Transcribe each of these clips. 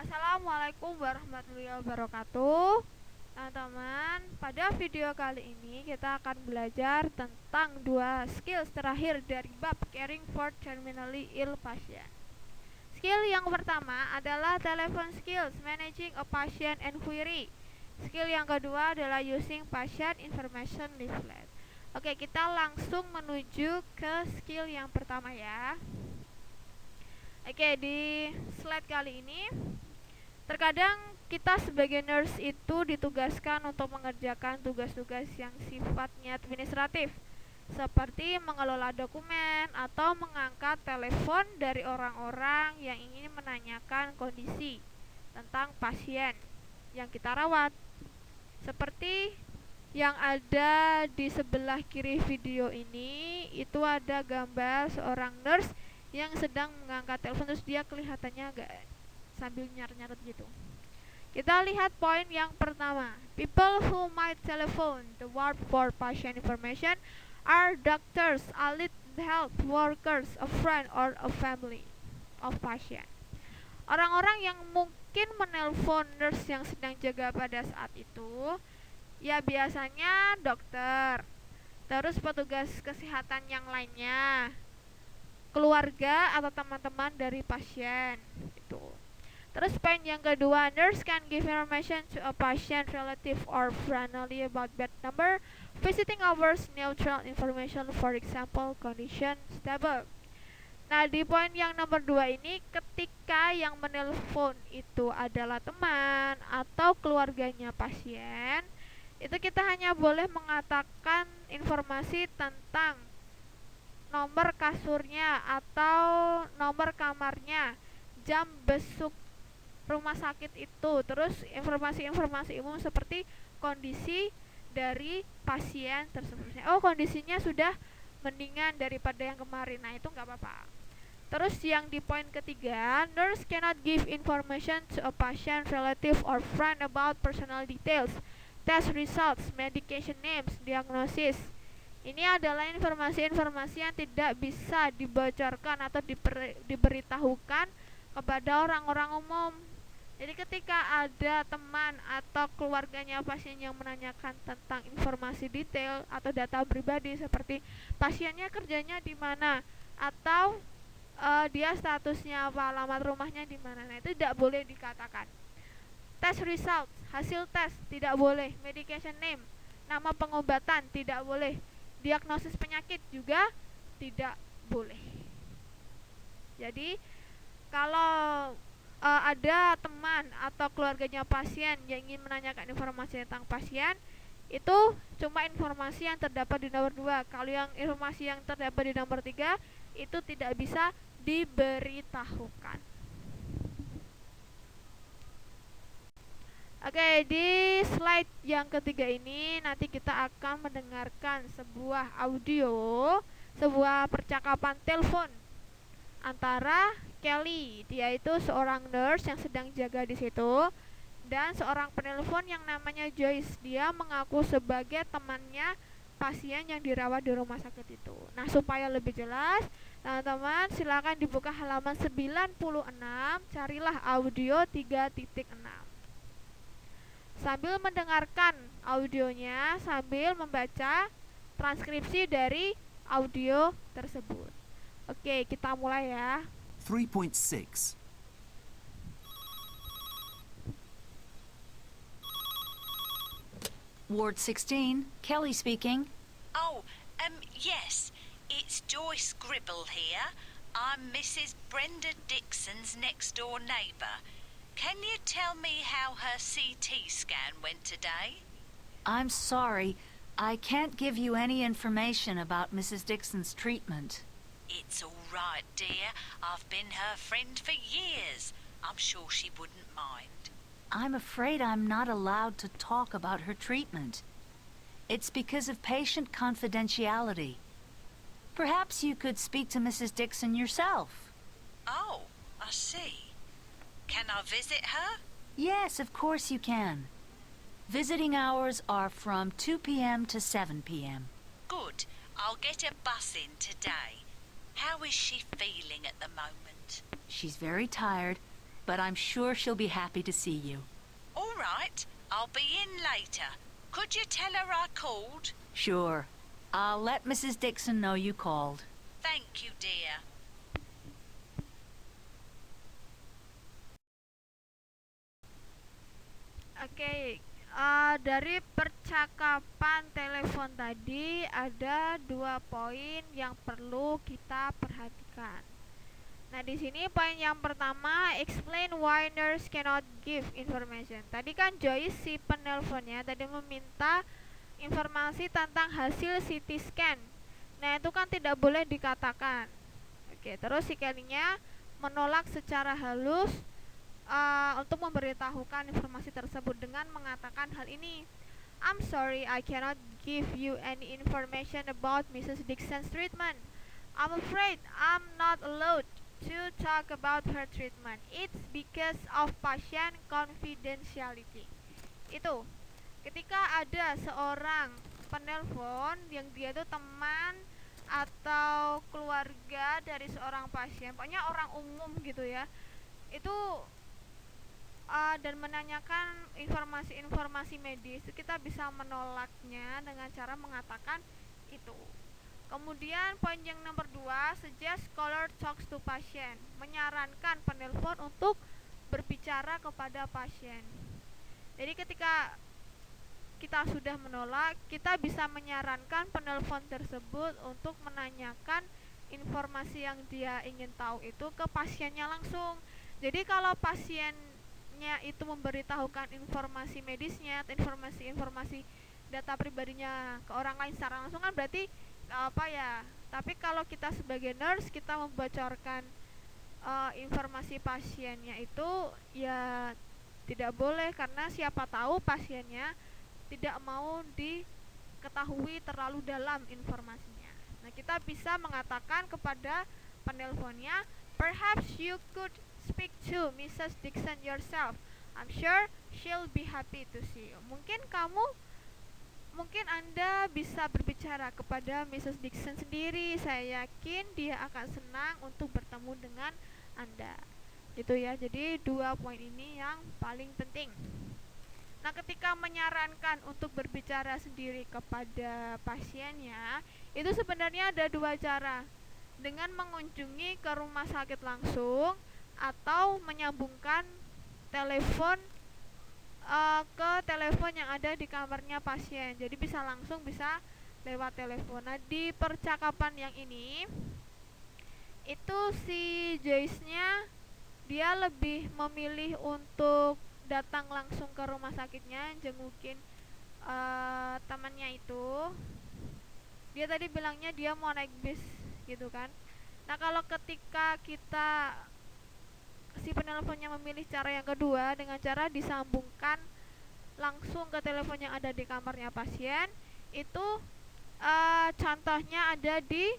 Assalamualaikum warahmatullahi wabarakatuh. Teman-teman, pada video kali ini kita akan belajar tentang dua skills terakhir dari bab caring for terminally ill patient. Skill yang pertama adalah telephone skills, managing a patient and query. Skill yang kedua adalah using patient information leaflet. Oke, kita langsung menuju ke skill yang pertama ya. Oke, di slide kali ini terkadang kita sebagai nurse itu ditugaskan untuk mengerjakan tugas-tugas yang sifatnya administratif, seperti mengelola dokumen atau mengangkat telepon dari orang-orang yang ingin menanyakan kondisi tentang pasien yang kita rawat. Seperti yang ada di sebelah kiri video ini, itu ada gambar seorang nurse yang sedang mengangkat telepon, terus dia kelihatannya agak sambil nyaret-nyaret gitu. Kita lihat poin yang pertama. People who might telephone the ward for patient information are doctors, allied health workers, a friend or a family of patient. Orang-orang yang mungkin menelpon nurse yang sedang jaga pada saat itu, ya biasanya dokter, terus petugas kesehatan yang lainnya, keluarga atau teman-teman dari pasien itu. Terus poin yang kedua, nurse can give information to a patient, relative or friendly about bed number, visiting hours, neutral information, for example, condition stable. Nah, di poin yang nomor 2 ini, ketika yang menelpon itu adalah teman atau keluarganya pasien, itu kita hanya boleh mengatakan informasi tentang nomor kasurnya atau nomor kamarnya, jam besuk rumah sakit itu, terus informasi-informasi umum seperti kondisi dari pasien tersebut. Oh, kondisinya sudah mendingan daripada yang kemarin. Nah, itu nggak apa-apa. Terus yang di poin ketiga, nurse cannot give information to a patient, relative or friend about personal details, test results, medication names, diagnosis. Ini adalah informasi-informasi yang tidak bisa dibocorkan atau diberitahukan kepada orang-orang umum. Jadi ketika ada teman atau keluarganya pasien yang menanyakan tentang informasi detail atau data pribadi seperti pasiennya kerjanya di mana atau dia statusnya apa, alamat rumahnya di mana, nah itu tidak boleh dikatakan. Test result, hasil tes tidak boleh. Medication name, nama pengobatan tidak boleh. Diagnosis penyakit juga tidak boleh. Jadi kalau ada teman atau keluarganya pasien yang ingin menanyakan informasi tentang pasien, itu cuma informasi yang terdapat di nomor 2. Kalau yang informasi yang terdapat di nomor 3 itu tidak bisa diberitahukan. Oke, di slide yang ketiga ini nanti kita akan mendengarkan sebuah audio, sebuah percakapan telepon antara Kelly, dia itu seorang nurse yang sedang jaga di situ, dan seorang penelpon yang namanya Joyce. Dia mengaku sebagai temannya pasien yang dirawat di rumah sakit itu. Nah, supaya lebih jelas, teman-teman silakan dibuka halaman 96, carilah audio 3.6. Sambil mendengarkan audionya, sambil membaca transkripsi dari audio tersebut. Oke, kita mulai ya. 3.6. Ward 16, Kelly speaking. Oh, yes, it's Joyce Gribble here. I'm Mrs. Brenda Dixon's next-door neighbour. Can you tell me how her CT scan went today? I'm sorry, I can't give you any information about Mrs. Dixon's treatment. It's all right, dear. I've been her friend for years. I'm sure she wouldn't mind. I'm afraid I'm not allowed to talk about her treatment. It's because of patient confidentiality. Perhaps you could speak to Mrs. Dixon yourself. Oh, I see. Can I visit her? Yes, of course you can. Visiting hours are from 2 p.m. to 7 p.m. Good. I'll get a bus in today. How is she feeling at the moment? She's very tired, but I'm sure she'll be happy to see you. All right, I'll be in later. Could you tell her I called? Sure. I'll let Mrs. Dixon know you called. Thank you, dear. Oke, dari percakapan telepon tadi ada 2 poin yang perlu kita perhatikan. Nah, di sini poin yang pertama, explain why nurse cannot give information. Tadi kan Joyce si penelponnya tadi meminta informasi tentang hasil CT scan. Nah, itu kan tidak boleh dikatakan. Oke, terus si Kelly-nya menolak secara halus untuk memberitahukan informasi tersebut dengan mengatakan hal ini. I'm sorry, I cannot give you any information about Mrs. Dixon's treatment. I'm afraid I'm not allowed to talk about her treatment. It's because of patient confidentiality. Itu ketika ada seorang penelpon yang dia itu teman atau keluarga dari seorang pasien, pokoknya orang umum gitu ya, itu dan menanyakan informasi-informasi medis, kita bisa menolaknya dengan cara mengatakan itu. Kemudian poin yang nomor 2, suggest caller talks to patient, menyarankan penelpon untuk berbicara kepada pasien. Jadi ketika kita sudah menolak, kita bisa menyarankan penelpon tersebut untuk menanyakan informasi yang dia ingin tahu itu ke pasiennya langsung. Jadi kalau pasiennya itu memberitahukan informasi medisnya, informasi data pribadinya ke orang lain secara langsung kan berarti tapi kalau kita sebagai nurse kita membocorkan informasi pasiennya itu ya tidak boleh, karena siapa tahu pasiennya tidak mau diketahui terlalu dalam informasinya. Nah, kita bisa mengatakan kepada penelponnya, perhaps you could speak to Mrs. Dixon yourself. I'm sure she'll be happy to see you. Mungkin Anda bisa berbicara kepada Mrs. Dixon sendiri. Saya yakin dia akan senang untuk bertemu dengan Anda. Gitu ya. Jadi 2 poin ini yang paling penting. Nah, ketika menyarankan untuk berbicara sendiri kepada pasiennya, itu sebenarnya ada 2 cara. Dengan mengunjungi ke rumah sakit langsung atau menyambungkan telepon ke telepon yang ada di kamarnya pasien. Jadi bisa langsung, bisa lewat telepon. Nah, di percakapan yang ini itu si Joyce-nya dia lebih memilih untuk datang langsung ke rumah sakitnya, jengukin temannya itu. Dia tadi bilangnya dia mau naik bis gitu kan. Nah, kalau ketika si penelponnya memilih cara yang kedua dengan cara disambungkan langsung ke telepon yang ada di kamarnya pasien, itu contohnya ada di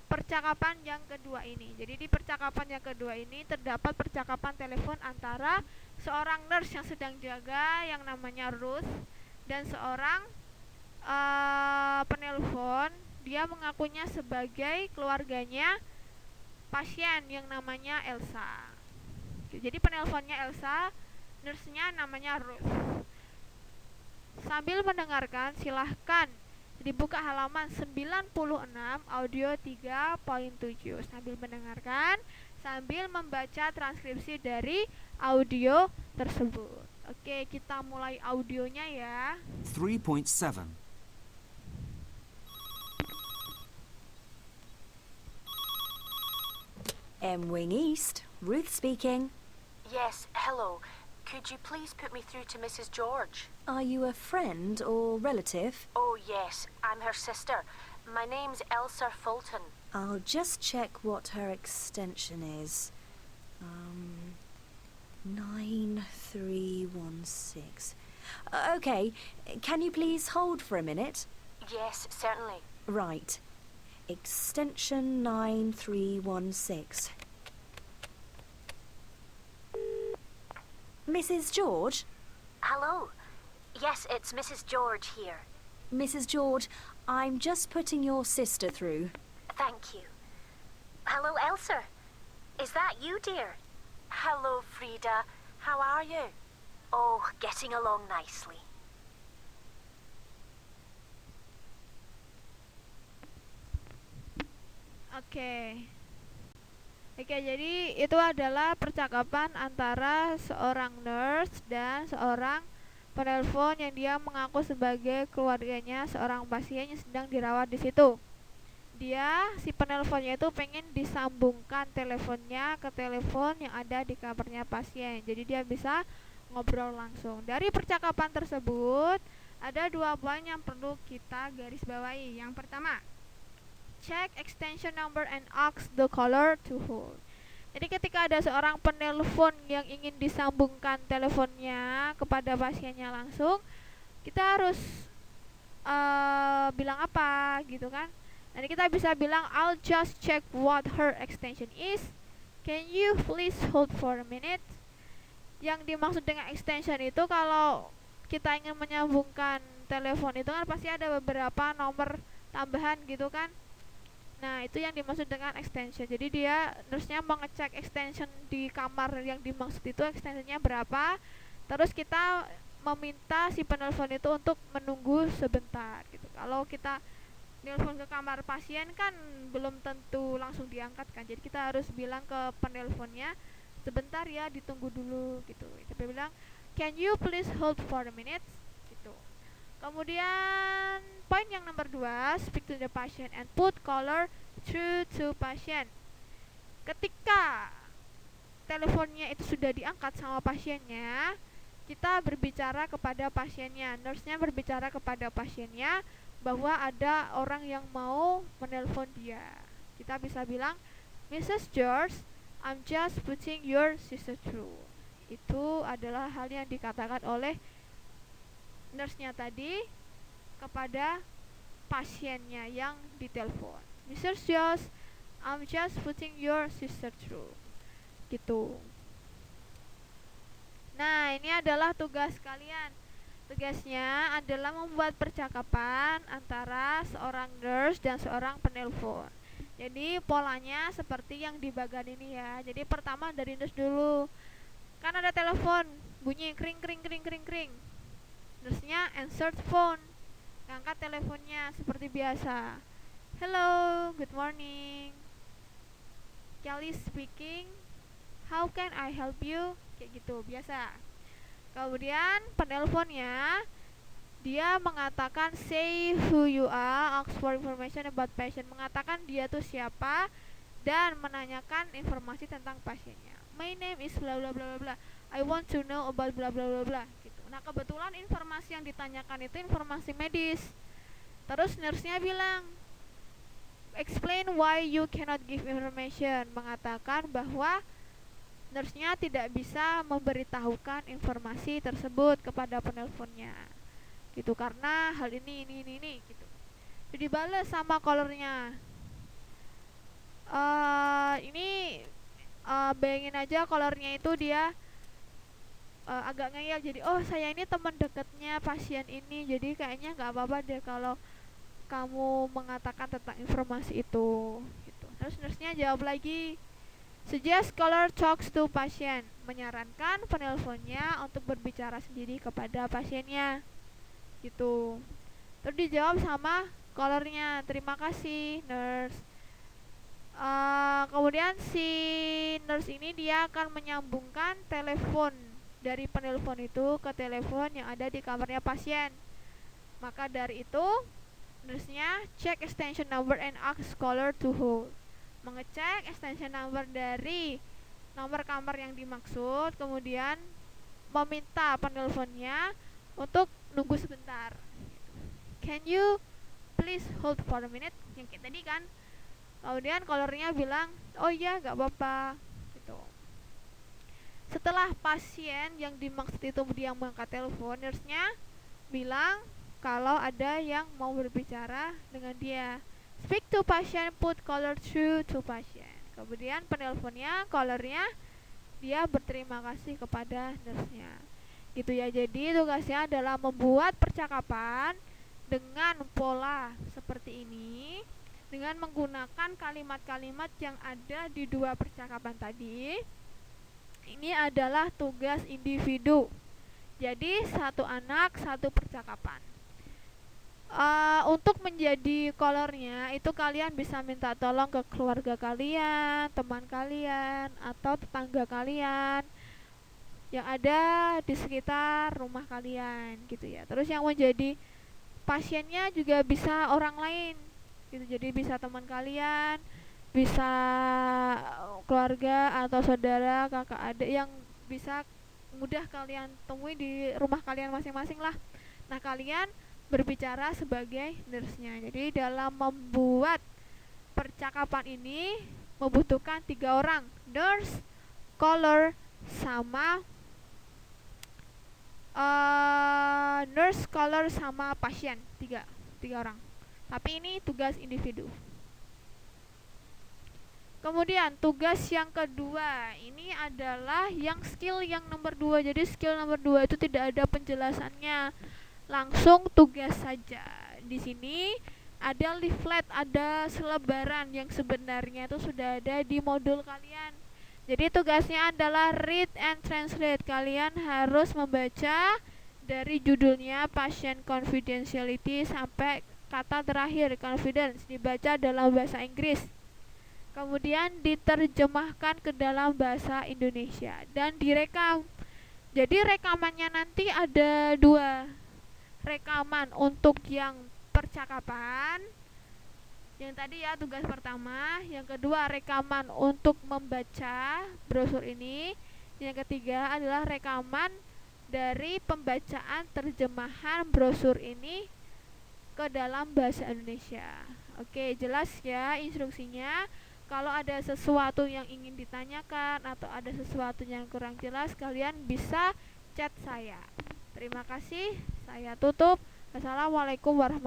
percakapan yang kedua ini. Jadi di percakapan yang kedua ini terdapat percakapan telepon antara seorang nurse yang sedang jaga yang namanya Ruth dan seorang penelpon, dia mengakunya sebagai keluarganya pasien yang namanya Elsa. Jadi penelponnya Elsa, nurse-nya namanya Ruth. Sambil mendengarkan, silahkan dibuka halaman 96 audio 3.7. Sambil mendengarkan, sambil membaca transkripsi dari audio tersebut. Oke, kita mulai audionya ya. 3.7. M Wing East, Ruth speaking. Yes, hello. Could you please put me through to Mrs. George? Are you a friend or relative? Oh, yes, I'm her sister. My name's Elsa Fulton. I'll just check what her extension is. 9316. Okay, can you please hold for a minute? Yes, certainly. Right. Extension 9316. Mrs. George? Hello. Yes, it's Mrs. George here. Mrs. George, I'm just putting your sister through. Thank you. Hello, Elsa. Is that you, dear? Hello, Frida. How are you? Oh, getting along nicely. Oke. Oke, jadi itu adalah percakapan antara seorang nurse dan seorang penelpon yang dia mengaku sebagai keluarganya seorang pasien yang sedang dirawat di situ. Dia, si penelponnya itu pengen disambungkan teleponnya ke telepon yang ada di kamarnya pasien. Jadi dia bisa ngobrol langsung. Dari percakapan tersebut, ada 2 poin yang perlu kita garis bawahi. Yang pertama, check extension number and ask the caller to hold. Jadi ketika ada seorang penelpon yang ingin disambungkan teleponnya kepada pasiennya langsung, kita harus bilang apa gitu kan. Nanti kita bisa bilang, I'll just check what her extension is. Can you please hold for a minute? Yang dimaksud dengan extension itu, kalau kita ingin menyambungkan telepon itu kan pasti ada beberapa nomor tambahan gitu kan. Nah, itu yang dimaksud dengan extension. Jadi dia nurse-nya mau ngecek extension di kamar yang dimaksud itu extensionnya berapa. Terus kita meminta si penelpon itu untuk menunggu sebentar gitu. Kalau kita nelpon ke kamar pasien kan belum tentu langsung diangkat kan. Jadi kita harus bilang ke penelponnya, sebentar ya, ditunggu dulu gitu. Kita bilang, can you please hold for a minute gitu. Kemudian poin yang nomor 2, speak to the patient and put caller through to patient. Ketika teleponnya itu sudah diangkat sama pasiennya, kita berbicara kepada pasiennya, nurse-nya berbicara kepada pasiennya bahwa ada orang yang mau menelpon dia. Kita bisa bilang, Mrs. George, I'm just putting your sister through. Itu adalah hal yang dikatakan oleh nurse-nya tadi kepada pasiennya yang ditelepon. Mrs. George, I'm just putting your sister through. Gitu. Nah, ini adalah tugas kalian. Tugasnya adalah membuat percakapan antara seorang nurse dan seorang penelpon. Jadi polanya seperti yang di bagian ini ya. Jadi pertama dari nurse dulu. Kan ada telepon, bunyi kring kring kring kring kring. Nurse-nya answer phone, ngangkat teleponnya seperti biasa. Hello, good morning. Kelly speaking. How can I help you? Kayak gitu, biasa. Kemudian penelponnya dia mengatakan say who you are, ask for information about patient, mengatakan dia tuh siapa dan menanyakan informasi tentang pasiennya. My name is bla bla bla bla. I want to know about bla bla bla bla gitu. Nah, kebetulan informasi yang ditanyakan itu informasi medis. Terus nurse-nya bilang, explain why you cannot give information, mengatakan bahwa nurse-nya tidak bisa memberitahukan informasi tersebut kepada penelponnya gitu, karena hal ini gitu. Jadi balas sama callernya. Bayangin aja callernya itu dia agak ngeyel, jadi oh saya ini teman dekatnya pasien ini, jadi kayaknya nggak apa-apa deh kalau kamu mengatakan tentang informasi itu gitu. Terus nurse-nya jawab lagi, suggest caller talks to patient, menyarankan penelponnya untuk berbicara sendiri kepada pasiennya gitu. Terus dijawab sama callernya, terima kasih nurse. Kemudian si nurse ini dia akan menyambungkan telepon dari penelpon itu ke telepon yang ada di kamarnya pasien. Maka dari itu nurse-nya check extension number and ask caller to hold, mengecek extension number dari nomor kamar yang dimaksud, kemudian meminta penelponnya untuk nunggu sebentar. Can you please hold for a minute? Yang kayak tadi kan. Kemudian callernya bilang, oh iya gak apa-apa gitu. Setelah pasien yang dimaksud itu dia mengangkat telepon, nurse-nya bilang kalau ada yang mau berbicara dengan dia. Speak to patient, put caller through to patient. Kemudian penelponnya, callernya, dia berterima kasih kepada nurse-nya. Gitu ya. Jadi tugasnya adalah membuat percakapan dengan pola seperti ini, dengan menggunakan kalimat-kalimat yang ada di 2 percakapan tadi. ini adalah tugas individu. Jadi satu anak satu percakapan. Untuk menjadi kolornya itu kalian bisa minta tolong ke keluarga kalian, teman kalian, atau tetangga kalian yang ada di sekitar rumah kalian gitu ya. Terus yang menjadi pasiennya juga bisa orang lain gitu. Jadi bisa teman kalian, bisa keluarga atau saudara, kakak adik yang bisa mudah kalian temui di rumah kalian masing-masing lah. Nah, kalian berbicara sebagai nurse-nya. Jadi dalam membuat percakapan ini membutuhkan 3 orang, nurse, caller, sama nurse, caller, sama pasien. Tiga orang. Tapi ini tugas individu. Kemudian tugas yang kedua ini adalah yang skill yang nomor 2. Jadi skill nomor 2 itu tidak ada penjelasannya, langsung tugas saja. Di sini ada leaflet, ada selebaran yang sebenarnya itu sudah ada di modul kalian. Jadi tugasnya adalah read and translate. Kalian harus membaca dari judulnya Patient Confidentiality sampai kata terakhir confidence, dibaca dalam bahasa Inggris. Kemudian diterjemahkan ke dalam bahasa Indonesia dan direkam. Jadi rekamannya nanti ada 2. Rekaman untuk yang percakapan, yang tadi ya tugas pertama. Yang kedua rekaman untuk membaca brosur ini. Yang ketiga adalah rekaman dari pembacaan terjemahan brosur ini ke dalam bahasa Indonesia. Oke, jelas ya instruksinya. Kalau ada sesuatu yang ingin ditanyakan atau ada sesuatu yang kurang jelas, kalian bisa chat saya. Terima kasih, saya tutup. Assalamualaikum warahmatullahi wabarakatuh.